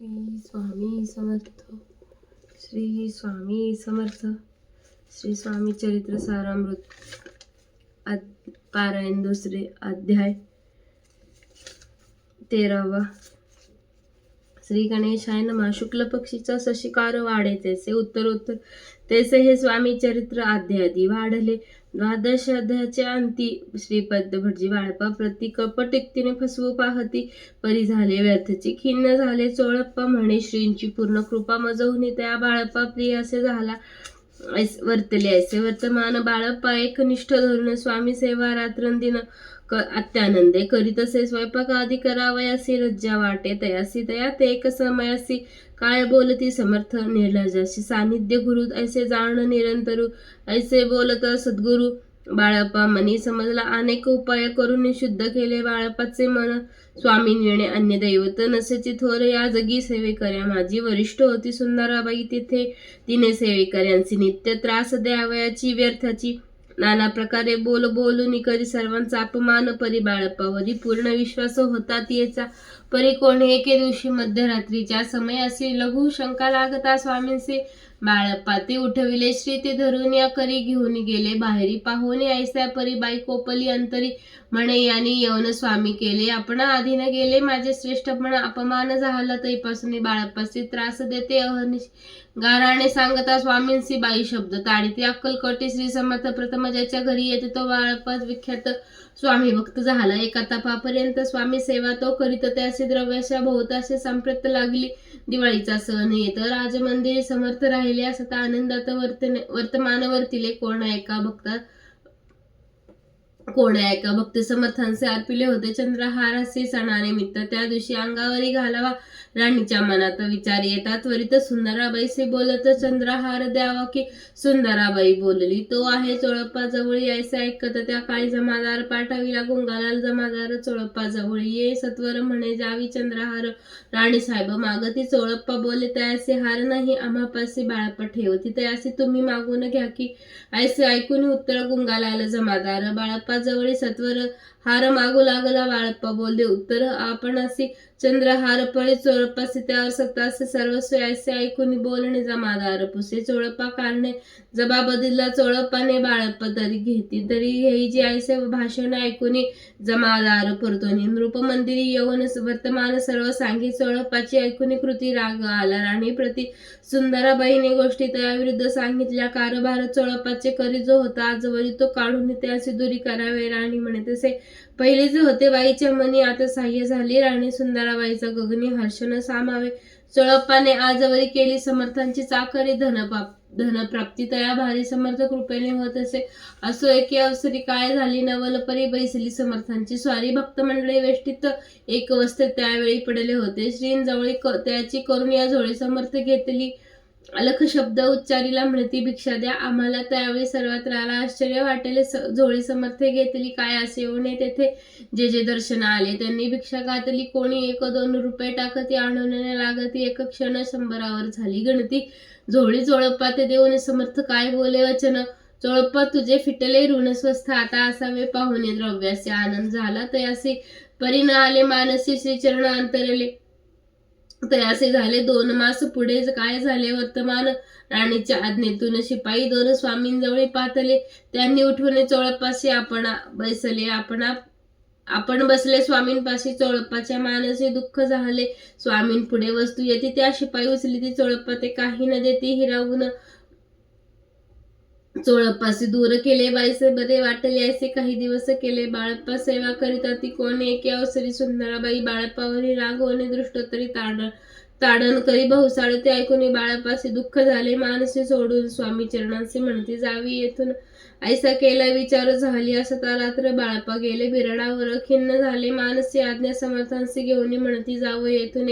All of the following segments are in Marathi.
श्री स्वामी समर्थ. श्री स्वामी समर्थ. श्री स्वामी चरित्र सारामृत. पारायण दुसरे. अध्याय 13. श्री गणेशाय नमः. शुक्ल पक्षीचा शशिकार वाढे तैसे उत्तरोत्तर तैसे हे स्वामी चरित्र अध्यायादी वाढले. 12 अध्यायाच्या अंती श्रीपद भटजी बाळप्पा प्रति कपट युक्तीने फसवू पाहती परी झाले व्यर्थची. खिन्न झाले चोळप्पा म्हणे श्रींची पूर्ण कृपा मजवून त्या बाळप्पा प्रिय असे झाला वर्तले. ऐसे वर्तमान बाळप्पा एकनिष्ठ धरून स्वामी सेवा रात्रंदिन अत्यानंदे करीत असे. स्वयंपाक आदी करावयासी लज्जा वाटे तयासी तया ते एक समयासी काय बोलती समर्थ निर्लजाशी सानिध्य गुरु ऐसे जाण निरंतरू ऐसे बोलत सद्गुरु. बाळप्पा मनी समजला अनेक उपाय करून शुद्ध केले बाळप्पाचे मन. स्वामी निर्णय अन्य दैवत नसेची थोर या जगी सेवेकऱ्या माझी वरिष्ठ होती सुंदराबाई तिथे तिने सेवेकऱ्यांची नित्य त्रास द्यावयाची व्यर्थाची नाना प्रकारे बोलून करी सर्वांचा अपमान परी बाळप्पावरी पूर्ण विश्वास होता तिचा. परी कोणी एके दिवशी मध्यरात्रीच्या समयासी लघु शंका लागता स्वामींचे बाळप्पा ते उठविले. श्री ते धरून या करी घेऊन गेले बाहेरी पाहुणे ऐसा परी बाई कोपली अंतरी म्हणे यांनी येऊन स्वामी केले आपणा आधीने गेले माझे श्रेष्ठपणा अपमान झाला तैपासून बाळप्पाचे त्रास देते गाराने सांगता स्वामींची बाई शब्द ताडीते अक्कलकोटी. श्री समर्थ प्रथम ज्याच्या घरी येते तो बाळप्पा विख्यात स्वामी भक्त झाला. एका तपापर्यंत स्वामी सेवा तो करीत त्याचे द्रव्याच्या बहुताशी संप्रत लागली. दिवाळीचा सण येत राजमंदिर समर्थ राहिले असता आनंदात वर्तमान वर्तिले. कोण एका भक्ती समर्थांचे अर्पिले होते चंद्रहारासी सणानिमित्त. त्या दिवशी अंगावरी घालावा राणीच्या मनात विचार येतात. त्वरित सुंदराबाईसे बोलत चंद्रहार द्यावा की सुंदराबाई बोलली तो आहे चोळप्पा जवळी ऐसे ऐकत त्या काळी जमादार पाठविला गुंगालाल जमादार चोळप्पा जवळी ये सत्वर म्हणे जावी चंद्रहार. राणी साहेब मागती चोळप्पा बोले तयासे हार नाही आम्हापाशी बाळप्पा ठेवती तयासे तुम्ही मागून घ्या की ऐसे ऐकून उत्तर गुंगालाल जमादार. बाळप्पा जवळी सत्वर हार मागू लागला. बाळप्पा बोलले उत्तर आपणासी चंद्रहार पळी चोळप्पासी त्यावर सत्तासे सर्वस्व ऐसे ऐकून बोलणे जमादार पुसे. चोळप्पा कारणे जबाब दिला चोळप्पाने बाळप्पा तरी घेती तरी घेई जे ऐसे भाषण ऐकून जमादार परतोनी. नृप मंदिरी येऊन वर्तमान सर्व सांगी चोळप्पाची ऐकून कृती राग आला. राणी प्रति सुंदराबाईने गोष्टी त्याविरुद्ध सांगितल्या. कारभार चोळप्पाचे करी जो होता आजवरी तो काढून त्याची दुरी करावे. राणी म्हणे तसे पहिले जे होते बाईच्या मनी आता सहाय्य झाली. राणी सुंदराबाईचा गगनी हर्षण सामावे. चोळप्पाने आजवरी केली समर्थांची चाकरी धनप्राप्ती तया भारी समर्थ कृपेने होत असे. असो एके अवसरी काय झाली नवलपरी बैसली समर्थांची स्वारी. भक्त मंडळी वेष्टीत एक वस्त्र त्यावेळी पडले होते. श्रींजवळी त्याची करून या झोळी समर्थ घेतली. अलख शब्द उच्चारीला म्हणती भिक्षा द्या आम्हाला. त्यावेळी सर्वत्राला आश्चर्य वाटेले. झोळी समर्थ घेतली काय असे येऊन तेथे जे जे दर्शन आले त्यांनी भिक्षा घातली. कोणी 1-2 रुपये टाकती आणून लागती. एक क्षण 100वर झाली गणती. झोळी चोळप्पा ते देऊन समर्थ काय बोले वचन. चोळप्पा तुझे फिटले ऋण स्वस्थ आता असावे पाहुणे द्रव्याचे. आनंद झाला तयासी परी न आले मानसी श्रीचरण अंतरले तयासे झाले. 2 मास पुढे काय झाले वर्तमान राणीच्या आज्ञेतून शिपाई 2 स्वामींजवळी पातले. त्यांनी उठवून चोळप्पाशी आपण बसले स्वामींपाशी. चोळप्पाच्या मानसी दुःख झाले. स्वामीं पुढे वस्तू येते त्या शिपाई उचली ती चोळप्पा ते काही न देती हिरावून चोळप्पाशी दूर केले. बाईसे बरे वाटले असे काही दिवस केले. बाळप्पा सेवा करिता ती कोण एके अवसरी सुंदराबाई बाळप्पावरी रागवणे दृष्टोत्तरी ताडण करी बहुसाळ ते ऐकून बाळप्पाशी दुःख झाले. मानसी सोडून स्वामी चरणांशी म्हणती जावी येथून. ऐसा केला विचार झाली असता रात्र बाळप्पा गेले बिरडावर. खिन्न झाले मानसी आज्ञा समर्थांशी घेऊन म्हणती जावं येथून.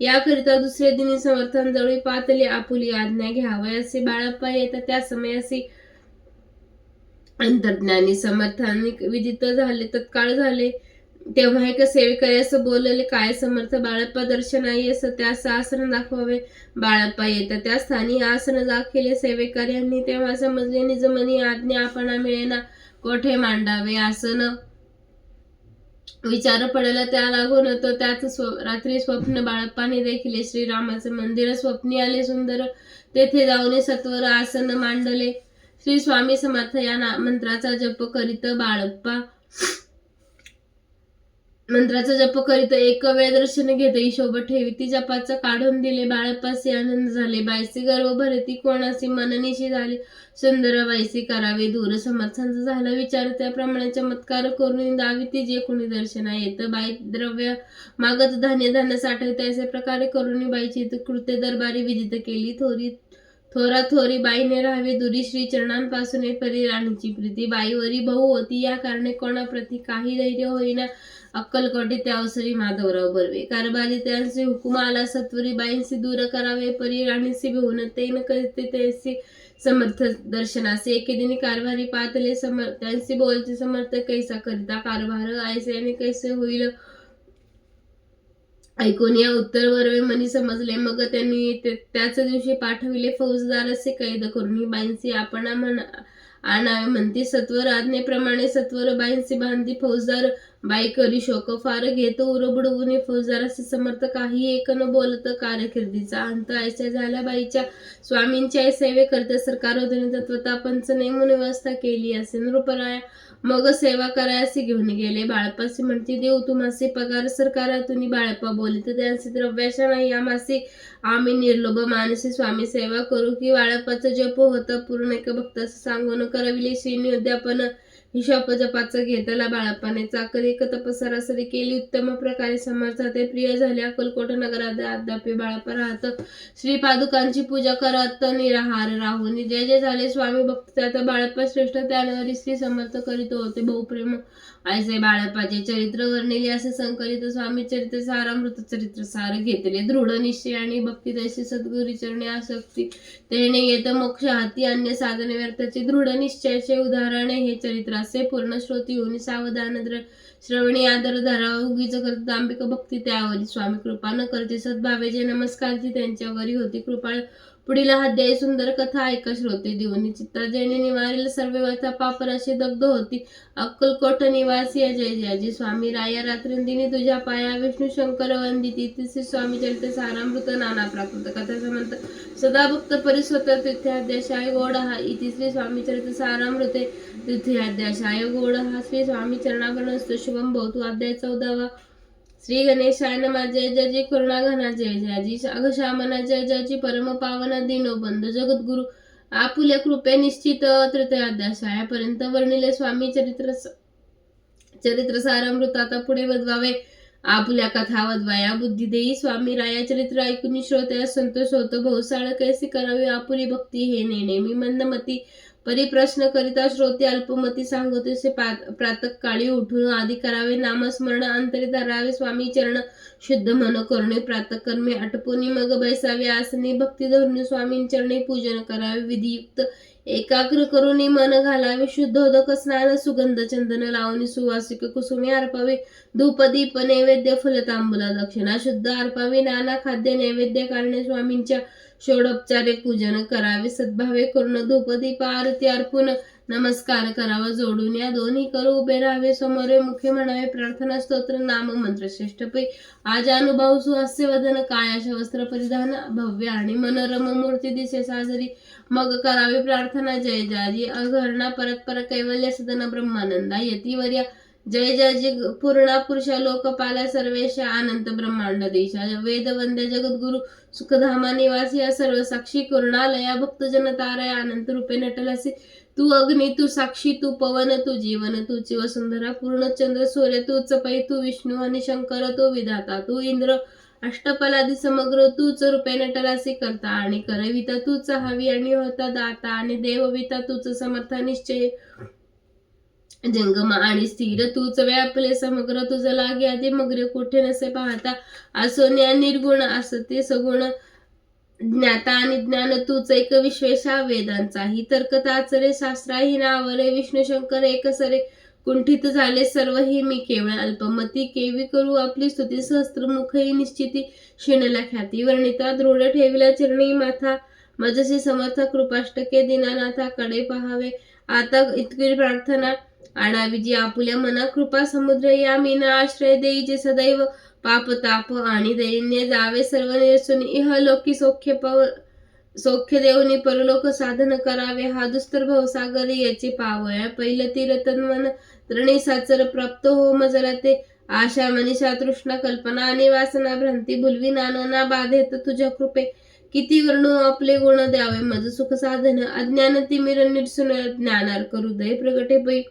याकरिता दुसरे दिनी समर्थांजवळी पातली आपुली आज्ञा घ्यावयासी. बाळप्पा येता त्या समयासी अंतर्ज्ञानी समर्थांनी विदित झाले तत्काळ झाले. तेव्हा एक सेवेकऱ्यास बोलले काय समर्थ बाळप्पा दर्शनाई असं त्यास आसन दाखवावे. बाळप्पा येता त्या स्थानी आसन दाखविले सेवेकऱ्यांनी. तेव्हा समजले निजमनी आज्ञा आपणा मिळेना कोठे मांडावे आसन. विचार पडायला त्या लागून तो त्याच रात्री स्वप्न बाळप्पाने देखील श्रीरामाचे मंदिर स्वप्नी आले सुंदर, तेथे जाऊन सत्वर आसन मांडले. श्री स्वामी समर्थ या मंत्राचा जप करीत बाळप्पा एक वेळ दर्शन घेते. शोभ ठेवी ती जपाचं काढून दिले. बाळप्पासी आनंद झाले. बायसी गर्व भरती कोणासी मननिशी झाली. सुंदर बायसी करावे दूर. समर्थांचा झाला विचार त्याप्रमाणे चमत्कार करून दावी ती जे कोणी दर्शना येत. बाई द्रव्य मागत धान्य साठवित असे प्रकारे करून बाईची कृत्य दरबारी विदित केली. थोरा थोरी बाईने राहावे दुरी. श्री चरणांपासून परी राणीची प्रीती. बाईवरी भाऊ होती या कारणे कोणाप्रती काही धैर्य होईना. अक्कलकोटी त्या अवसरी माधवराव बर्वे कारभारी त्यांचे हुकुम आला. सत्वरी बाईंशी दूर करावे परी राणीसी भिवून तेन करते त्यासी समर्थ दर्शनासे. एके दिनी कारभारी पातले त्यांची बोलते समर्थ कैसा करिता कारभार ऐसे आणि कैसे होईल ऐकून या उत्तर बर्वे मनी समजले. मग त्यांनी त्याच दिवशी पाठविले फौजदार असे कैद करून बाईंची आपण आणावे म्हणती. सत्वर आज्ञेप्रमाणे सत्वर बाईंची बांधी. फौजदार बाई करी शोक फार घेत उरबडवून फौजदाराचे समर्थ काही एक न बोलत. कारकिर्दीचा अंत ऐसा झाला बाईच्या. स्वामींच्या सेवे करते सरकार तत्वता पंच नेमून व्यवस्था केली असे. नृपराया मग सेवा करायसी घेऊन गेले. बाळप्पासी म्हणती देऊ तुम्हासी पगार सरकारातून. बाळप्पा बोलित त्यांचे द्रव्याशा नाही आम्हासी. आम्ही निर्लोभ मानसी स्वामी सेवा करू की. बाळप्पाचं जप होतं पूर्ण एक भक्तास सांगून करविले श्रीनी उद्यापन. हिशोब जपाचं घेतला बाळप्पाने. चाकरी एक तपसरासरी केली उत्तम प्रकारे. समर्थ ते प्रिय झाले. अक्कलकोट नगरात अद्यापि बाळप्पा राहत. श्री पादुकांची पूजा करत निराहार राहून. जे जे झाले स्वामी भक्त त्यात बाळप्पा श्रेष्ठ. त्यानवरी श्री समर्थ करीत होते बहुप्रेम ऐसे. बाळप्पाचे चरित्र वर्णिले असे संकलित स्वामी चरित्र सारामृत चरित्र सार घेतले. दृढ निश्चय आणि भक्ती तशी सद्गुरी चरणे आसक्ती तेने येत मोक्ष हाती अन्य साधन व्यर्थाचे. दृढ निश्चयाचे उदाहरण हे चरित्र असे. पूर्ण श्रोती होऊन सावधान श्रवणी आदर धरावा. उगीच करत दांभिक भक्ती त्यावरी स्वामी कृपा न करते. सद्भावे जे नमस्कारती त्यांच्यावरी होती कृपा. पुढील अध्याय सुंदर कथा ऐका श्रोते देऊन. चित्ता जेणे निवारेल सर्व व्यथा पापराशी दग्ध होती. अक्कलकोट निवासी जय जयाजी स्वामी राया. रात्रिंदिनी तुझ्या पाया विष्णू शंकर वंदिती. तिथे स्वामी चरित्र सारामृत नाना प्राकृत कथा समंत सदा भक्त परिस्वत. तीर्थाध्याय गोड हा इति श्री स्वामी चरित्र सारामृते. तीर्थाध्याय गोड हा श्री स्वामी चरणाभरण शुभम भवतु. अध्याय 14. श्री गणेशाय नमः. जय जय करुणा घना जय जयाजी. अघशामना जय जयाजी. परम पावन दीनोबंध जगद्गुरु आपुल्या कृपे निश्चित. तृतीयाध्याय पर्यंत वर्णिले स्वामी चरित्र सारामृत. आता पुढे वदवावे आपुल्या कथा वदवाया बुद्धी देई. स्वामी राया चरित्र ऐकून श्रोत्यास संतोष होतो. भवसाळ कैसी करावी आपुली भक्ती हे नेहमी मंदमती. परिप्रश्न करिता श्रोते अल्पमती. सांगतोसे प्रातःकाळी उठून आधी करावे नामस्मरण. अंतरी धरावे स्वामी चरण शुद्ध मन करुणे. प्रातःकर्मे आटपून मग बैसावे आसनी. भक्ती धरून स्वामी चरणी पूजन करावे. विधियुक्त एकाग्र करून मन घालावे. शुद्धोदक स्नान सुगंध चंदन लावून सुवासिक कुसुमे अर्पावे. धूप दीप नैवेद्य फलतांबूला दक्षिणा शुद्ध अर्पावी. नाना खाद्य नैवेद्य कारणे स्वामींच्या षोडोपचारे पूजन करावे. सद्भावे करून धूपदीप आरती अर्पून नमस्कार करावा. जोडून या दोन्ही करू उभे राहावे. समोरे मुखे म्हणावे प्रार्थना स्तोत्र नाम मंत्र श्रेष्ठ पै. आज अनुभव सुहास्य वदन कायाश वस्त्र परिधान भव्य आणि मनोरम मूर्ती दिसे साजरी. मग करावी प्रार्थना जय जयाजी. अघरणा परत्पर कैवल्य सदन ब्रह्मानंदा यतीवर्या. जय जयाजी पूर्णा पुरुषा लोकपाला सर्वेशा अनंत ब्रह्मांड देशा. वेद वंद्य जगद्गुरु सुखधामा निवासी. सर्व साक्षी करुणालया भक्तजन तारया. अनंत रूपे नटलासी. तू अग्नी तू साक्षी तू पवन तू जीवन तूची वसुंधरा. पूर्ण चंद्र सूर्य तूच पै. तू विष्णू आणि शंकर तू विधाता. तू इंद्र अष्टपलादी समग्र तूच रूपे नटलासी. करता आणि करविता तूच. हवी आणि होता दाता आणि देवविता तूच. समर्थ निश्चय जंगम आणि स्थिर तूच. व्यापले समग्र तुझ लागे आधी मग्र कुठे नसे पाहता. असोन्या निर्गुण असते सगुण. ज्ञाता आणि ज्ञान तूच. एक विश्वेशा वेदांचाही तर्क ताचरे. शास्त्राही नावरे. विष्णू शंकर एक सरे. कुंठित झाले सर्वही मी केवळ अल्पमती. केवी करू आपली स्तुती सहस्त्रमुखही निश्चिती. शिणला ख्याती वर्णिता दृढ ठेविला चरणी माथा. मजशी समर्थ कृपाष्टके दीनानाथा कडे पहावे. आता इतकी प्रार्थना आणावी आपुल्या मना कृपा समुद्र या मीना आश्रय देई जे सदैव पाप ताप आणि दैन्य जावे सर्व निरसुनी इहलोकी सौख्य देऊनी परलोक साधन करावे हा दुस्तर भवसागर याचे पावया पहिलं तीर तन्वन त्रणी साचर प्राप्त हो मजला ते आशा मनीषा तृष्णा कल्पना आणि वासना भ्रांती भुलवी नाना बाधेत तुझ्या कृपे किती वर्णू आपले गुण द्यावे मज सुख साधन अज्ञान तिमिर निर्सुन ज्ञानार हृदय प्रगटे पै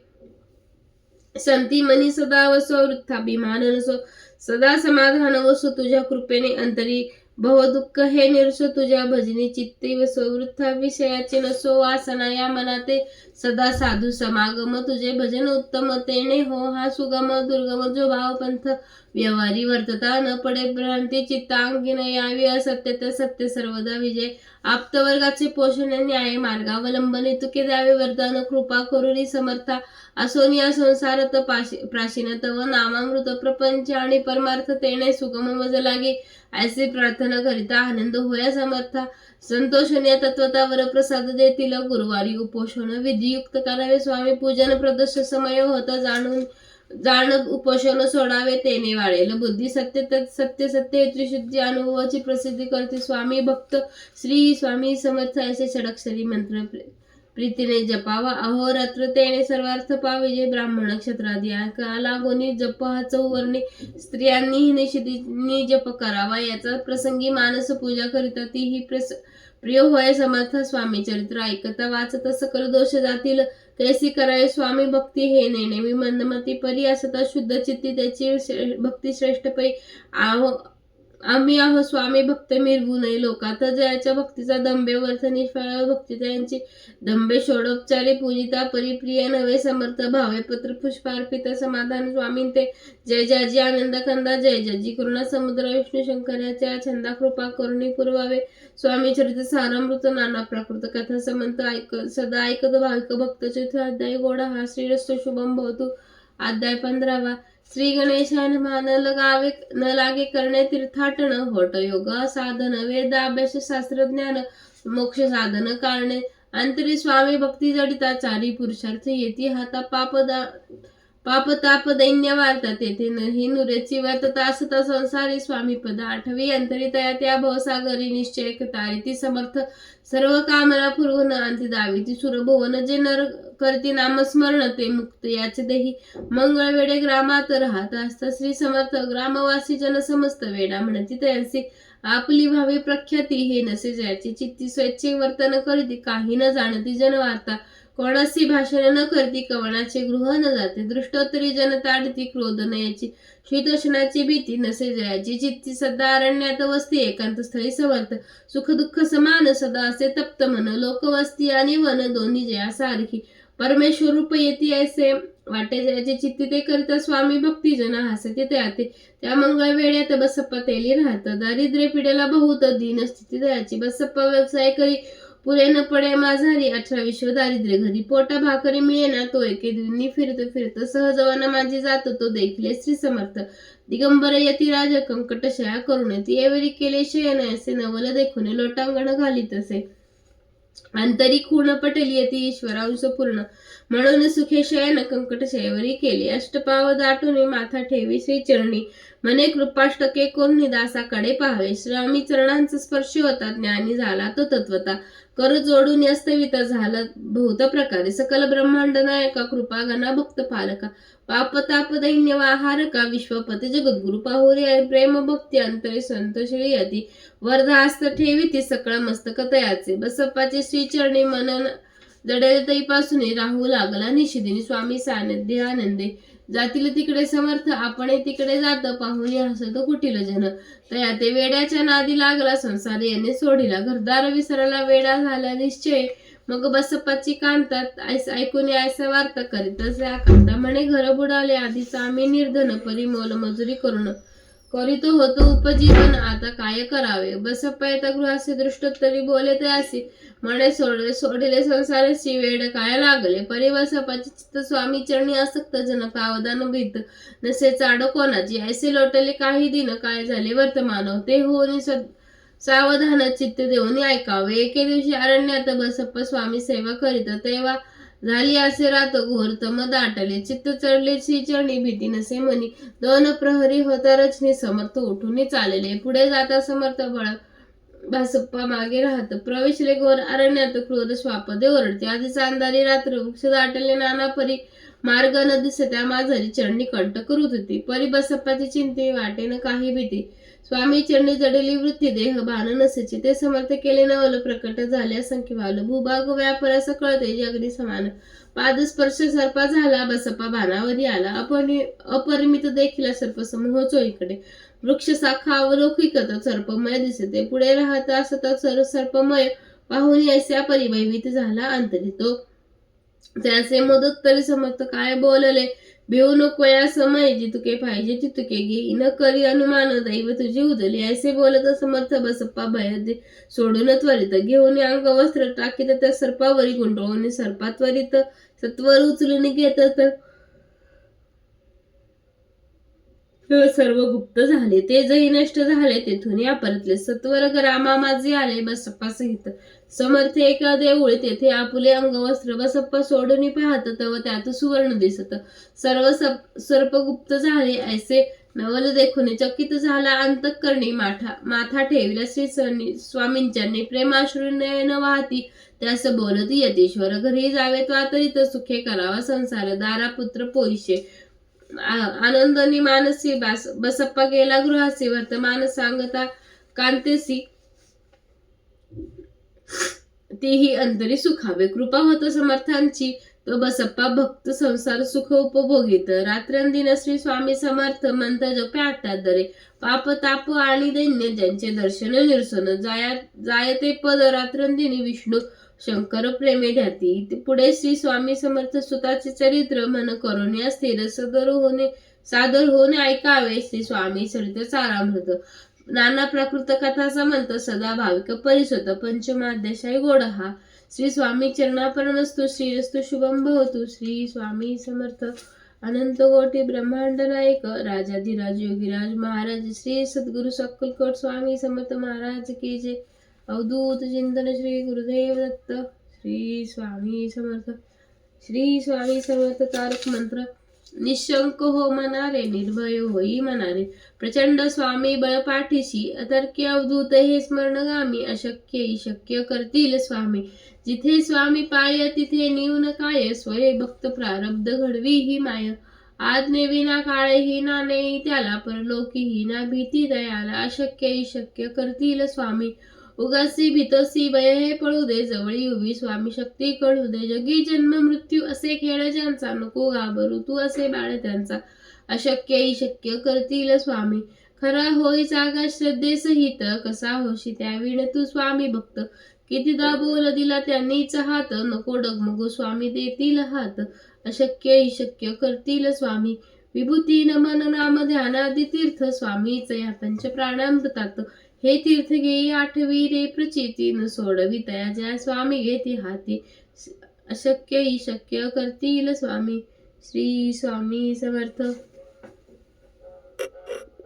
संती मनी सदा वसो वृत्थाभिमान नसो सदा समाधान वसो तुझ्या कृपेने अंतरी भव दुःख हे निरसो तुझ्या भजनी चित्ते वसो वृत्था विषयाचे नसो वासना या मनाते सदा साधू समागम तुझे भजन उत्तम तेने हो हा सुगम दुर्गम जो भाव पंथ व्यवहारी वर्तता न पडे भ्रांती चित्तांगी न यावी असत्य सत्य सर्वदा विजय आप्तवर्गाचे पोषण न्याय मार्गावलंबने तुके द्यावे वरदान कृपा करुणी समर्था असोनिया संसारत प्राचीन तव नामामृत प्रपंच आणि परमार्थ तेने सुगम मज लागे ऐसे प्रार्थना करिता आनंद होया समर्था संतोषण्या तत्वतावर प्रसाद देतील गुरुवारी उपोषण विधियुक्त करावे स्वामी पूजन प्रदर्श समय होता जाण उपोषण सोडावे तेने वाढेल बुद्धी सत्य त्रिशुद्धी अनुभवाची प्रसिद्धी करते स्वामी भक्त श्री स्वामी समर्थ असे षडक्षरी मंत्र प्रीतीने जपावा अहोरात्र तेने सर्वार्थ पावे जे ब्राह्मण क्षत्रादी लागोनी जप हा चौवर्णे स्त्रियांनी निषिद्धी जप करावा याचा प्रसंगी मानस पूजा करिता ती ही प्रिय होय समर्थ स्वामी चरित्र ऐकता वाचता सकल दोष जातील कैसी करावे स्वामी भक्ती हे नेहमी मंदमती परी असता शुद्ध चित्ती त्याची भक्ती श्रेष्ठ पै आम्ही आहो स्वामी भक्त मिरवू नये लोकात जयाच्या भक्तीचा दंबे वर्थ निष्फळ भक्ती त्यांची दंबे षोडोपचारी पूजिता परिप्रिय नवे समर्थ भावे पत्र पुष्पार्पित समाधान स्वामी ते जय जयाजी आनंद कंदा जय जयाजी करुणा समुद्र विष्णू शंकराच्या छंदा कृपा करुणी पुरवावे स्वामी चरित्र सारामृत नाना प्राकृत कथा समंत सदा ऐकत भाविक भक्त चतुर्थ अध्याय गोडा हा श्रीरस्त शुभम भवतु अध्याय 15वा श्री गणेशान मान लगावे न लागे करणे तीर्थाटन होट योग साधन वेद अभ्यास शास्त्र ज्ञान मोक्ष साधन कारणे अंतरी स्वामी भक्ती जडिता चारी पुरुषार्थ येती हाता पाप ताप दैन्य वार्ता तेथे ही नुरेची वर्तता असता संसारी स्वामी पद आठवी अंतरी तया त्या भवसागरी निश्चय तारिती समर्थ सर्व कामना पूर्वन अंती दाविती सुरभुवन जे नर करती नामस्मरण ते मुक्त याचे देही मंगळ वेडे ग्रामात राहत असता श्री समर्थ ग्रामवासी जन समस्त वेडा म्हणती तयांसी आपली भावी प्रख्याती हे नसे जयाची चित्ती स्वेच्छे वर्तन करीती काही न जाणती जनवार्ता कोणाशी भाषण न करती कवनाचे गृह न जाते दृष्टोत्तरी जन ताडती क्रोध नयाची शीतोष्णाची भीती नसे जयाची चित्ती सदा अरण्यात वस्ती एकांत स्थळी समर्थ सुख दुःख समान सदा असे तप्त मन लोकवस्ती आणि वन दोन्ही जया सारखी परमेश्वर रूप येती ऐसे वाटे जयाची चित्ती ते करिता स्वामी भक्ती जन हसते त्याते त्या मंगळ वेळ्यात बसप्पा तेली राहत दारिद्र्य पिढेला बहुत दीन स्थिती दयाची बसप्पा व्यवसाय करी पुरे न पडे माझारी 18 विश्व दारिद्र्य घरी पोटा भाकरी मिळेना तो एके दिनी फिरत सहजवाना माझी जात तो देखले श्री समर्थ दिगंबर यती राज कंकट शया करून ती एवरी केले शयन असे नवल देखून लोटांगण घालीत असे अंतरी खूण पटेल यती ईश्वरांश पूर्ण म्हणून सुखे शयन कंकट शयवरी केले अष्टपाव दाटून माथा ठेवी श्री चरणी मने कृपाष्टके कोण दासाकडे पाहावे श्रामी चरणांचा स्पर्श होता ज्ञानी झाला तो तत्वता कर जोडून अस्तविता झाला बहुत प्रकारे सकल ब्रह्मांड नायका कृपा गणा भक्त पालका पाप ताप दैन्य आहारका विश्वपती जगद्गुरु पाहुरी प्रेम भक्ती अंतरे संतोषी यती वरदास्त ठेवी ती सकळ मस्तक तयाचे बसप्पाचे श्रीचरणी मनन जडेल तईपासून राहू लागला निशिदिनी स्वामी सानिध्य आनंदे जातील तिकडे समर्थ आपण तिकडे जात पाहुनी हसत कुटील जन तया ते वेड्याच्या नादी लागला संसार याने सोडिला घरदार विसरला वेडा झाला निश्चय मग बसप्पाची कांतात ऐकून ऐसा वार्ता करीत असे आकांता म्हणे घर बुडाले आधीच आम्ही निर्धन परी मोल मजुरी करीत होतो उपजीवन आता काय करावे बसप्पा येता गृहासी दृष्टोत्तरी बोले ते असे म्हणे सोडिले संसाराची वेड काय लागले परी बसप्पाची चित्त स्वामी चरणी आसक्त जनक अवदान भीत नसे चाड कोणाची ऐसे लोटले काही दिन काय झाले वर्तमान होते होऊन सावधान चित्त देऊन ऐकावे एके दिवशी अरण्यात बसप्पा स्वामी सेवा करीत तेव्हा झाली असे रात घोर तम दाटले चित्त चढले श्रीचरणी भीती नसे मनी 2 प्रहरी होता रचनी समर्थ उठून चालले पुढे जाता समर्थ बासप्पा मागे राहत प्रवेशले घोर अरण्यात क्रूर श्वापदे ओरडते आधीच अंधारी रात्र वृक्ष दाटले नाना परी मार्ग न दिसत्या माझरी चरणी कंठ करूत होती परी बसप्पाची चिंते वाटेन काही भीती स्वामी चरणी जडली वृत्ती देह भान नसेची ते समर्थ केले नवल प्रकट झाले असंख्य वाल भूभाग व्यापार सकळते जगदी समान पादस्पर्श सर्पा झाला बसप्पा भानावरी आला अपरिमित देखील सर्पसमूह चोईकडे वृक्ष शाखा अवलौकिकत सर्पमय दिसते पुढे राहता असता सर्पमय पाहुनी ऐसा परिभयभीत झाला अंतरी तो त्याचे मदत तरी समर्थ काय बोलले भिवू नको या समय जितके पाहिजे तितके घेई न करी अनुमान दैव तुझी उदली ऐसे बोलत समर्थ बसप्पा भय सोडून त्वरित घेऊन अंग वस्त्र टाकीत त्या सर्पावरी गुंडळून सर्पा त्वरित सत्वर उचलून घेतात सर्व गुप्त झाले ते जही नष्ट झाले तेथून या परतले सत्वर ग्रामा माझे आले बसप्पा सहित समर्थ एका देऊळ तेथे आपुले अंगवस्त्र बसप्पा सोडून पाहत तव त्यात सुवर्ण दिसत सर्व सर्प गुप्त झाले ऐसे नवल देखून चकित झाला अंतःकरणी माथा ठेविला श्री स्वामींच्यांनी प्रेमाश्रू नयन वाहती त्यास बोलती यतीश्वर घरी जावे त्वातरित सुखे करावा संसार दारा पुत्र पोईशे आनंदनी मानसी बसप्पा गेला गृहासी वर्तमान सांगता कांतेसी तीही अंतरी सुखावे कृपा होत समर्थांची तो बसप्पा भक्त संसार सुख उपभोगित रात्रंदिन श्री स्वामी समर्थ मंत्र जप्यातात दरे पाप ताप आणि दैन्य ज्यांचे दर्शन निरसन जायते पद रात्रंदिनी विष्णू शंकर प्रेमे ध्याती पुढे श्री स्वामी समर्थ सुताचे चरित्र मन करुण्या स्थिर सादर होणे ऐकावे श्री स्वामी चरित्र सारामृत नाना प्राकृत कथा समंत सदा भाविक परिसत पंचमाध्याय गोड हा श्री स्वामी चरणापर्यंतस्तु श्रीरस्तु शुभम भवतु श्री स्वामी समर्थ अनंत कोटी ब्रह्मांड नायक राजाधिराज योगीराज महाराज श्री सद्गुरु सक्कलकोट स्वामी समर्थ महाराज की जय अवधूत चिंतन श्री गुरुदेव दत्त श्री स्वामी समर्थ श्री स्वामी समर्थ तारक मंत्र निशंक हो मनारे निर्भय होई मनारे प्रचंड स्वामी बळपाठीशी अतर्क्य अवधूत हे स्मरणगामी अशक्य शक्य करतील स्वामी जिथे स्वामी पाय तिथे न्यून काय स्वये भक्त प्रारब्ध घडवी ही माय आज्ञे विना काळे ही नाने त्याला परलोकी ही ना भीती दयाला अशक्य शक्य करतील स्वामी उगासी भीतसी भय हे पळू दे जवळी उभी स्वामी शक्ती कळू दे जगी जन्म मृत्यू असे खेळ ज्यांचा नको घाबरू तू असे बाळ त्यांचा अशक्य शक्य करतील स्वामी खरा होई जागा श्रद्धेसहित कसा होशी त्याविण तू स्वामी भक्त कितीदा बोल दिला त्यांनीच हात नको डगमगो स्वामी देतील हात अशक्य शक्य करतील स्वामी विभूती नमन नाम ध्यानादी तीर्थ स्वामीच या पंच प्राणामृतात हे तीर्थ घेई आठवी रे प्रचिती न सोडवी तया ज्या स्वामी घेती हाती अशक्य शक्य करतील स्वामी श्री स्वामी समर्थ।